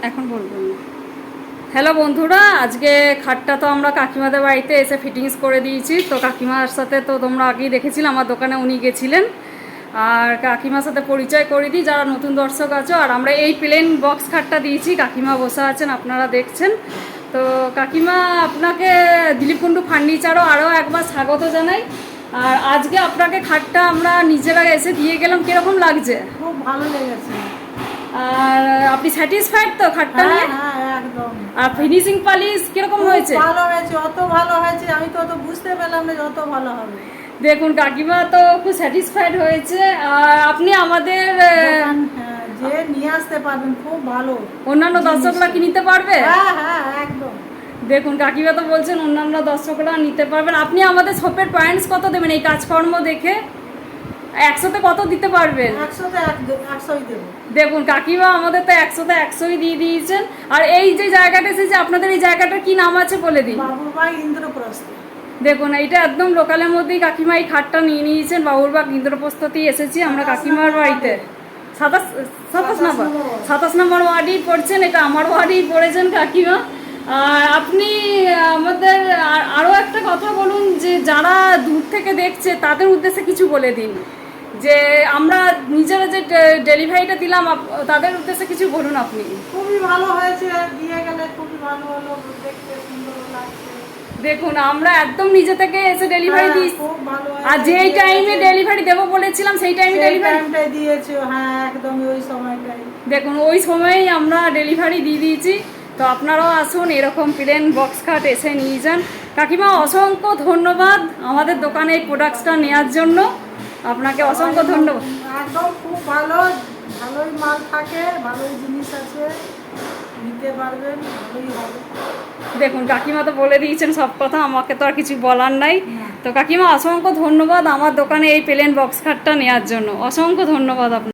এখন বলবো না। হ্যালো বন্ধুরা, আজকে খাটটা তো আমরা কাকিমাদের বাড়িতে এসে ফিটিংস করে দিয়েছি। তো কাকিমার সাথে তো তোমরা আগেই দেখেছিলে, আমার দোকানে উনি গেছিলেন। আর কাকিমার সাথে পরিচয় করে দিই যারা নতুন দর্শক আছো। আর আমরা এই প্লেন বক্স খাটটা দিয়েছি, কাকিমা বসে আছেন, আপনারা দেখছেন। তো কাকিমা, আপনাকে দিলীপ কুণ্ডু ফার্নিচারও আরও একবার স্বাগত জানাই। আর আজকে আপনাকে খাটটা আমরা নিজেরা এসে দিয়ে গেলাম, কীরকম লাগছে? খুব ভালো লেগেছে। আর আপনি স্যাটিসফাইড তো খাটটা নিয়ে? হ্যাঁ, একদম। আর ফিনিশিং পালিশ কিরকম হয়েছে? ভালো হয়েছে, অত ভালো হয়েছে আমি তো অত বুঝতে পেলাম না যত ভালো হবে। দেখুন কাকিমা তো খুব স্যাটিসফাইড হয়েছে। আর আপনি আমাদের যে নিয়ে আসতে পারবেন, খুব ভালো। অন্যান্য দর্শকরা কি নিতে পারবে? হ্যাঁ, একদম। দেখুন কাকিমা তো বলছেন অন্যান্য দর্শকরা নিতে পারবেন। আপনি আমাদের শপের পয়েন্টস কত দেবেন এই কাজকর্ম দেখে? 100তে কত দিতে পারবেন? 100ই দেবো। দেখুন কাকিমা আমাদের তো 100তে 100ই দিয়ে দিয়েছেন। আর এই যে জায়গাটা এসেছে, আপনাদের এই জায়গাটার কি নাম আছে বলে দিন। বাবুরবাগ ইন্দ্রপ্রস্থ। দেখুন এইটা একদম লোকালের মধ্যেই কাকিমা এই খাটটা নিয়ে নিয়েছেন। বাবুরবাগ ইন্দ্রপ্রস্থতেই এসেছি আমরা কাকিমার বাড়িতে। 27 নম্বর ওয়ার্ডেই পড়ছেন, এটা আমার ওয়ার্ডেই পড়েছেন কাকিমা। আর আপনি আমাদের আরও একটা কথা বলুন, যে যারা দূর থেকে দেখছে তাদের উদ্দেশ্যে কিছু বলে দিন, যে আমরা নিজেরা যে ডেলিভারিটা দিলাম তাদের উদ্দেশ্যে কিছু বলুন আপনি। খুবই ভালো হয়েছে, দিয়ে গেলে খুবই ভালো হলো, দেখতে সুন্দর লাগছে। দেখুন আমরা একদম নিজে থেকে এসে ডেলিভারি দিই। খুব ভালো। আর যেই টাইমে ডেলিভারি দেবো বলেছিলাম সেই টাইমে টাইমটাই দিয়েছো। হ্যাঁ, একদম ওই সময়টাই। দেখুন ওই সময়েই আমরা ডেলিভারি দিয়ে দিয়েছি। তো আপনারাও আসুন, এরকম প্লেন বক্স খাট এসে নিয়ে যান। কাকিমা অসংখ্য ধন্যবাদ আমাদের দোকানে এই প্রোডাক্টসটা নেওয়ার জন্য। আপনাকে অসংখ্য ধন্যবাদ। একদম খুব ভালো, ভালোই মাল থাকে, ভালোই জিনিস আছে, নিতে পারবেন, ভালোই হবে। দেখুন কাকিমা তো বলে দিয়েছেন সব কথা, আমাকে তো আর কিছু বলার নাই। তো কাকিমা অসংখ্য ধন্যবাদ আমার দোকানে এই প্লেন বক্স খাটটা নেওয়ার জন্য। অসংখ্য ধন্যবাদ আপনার।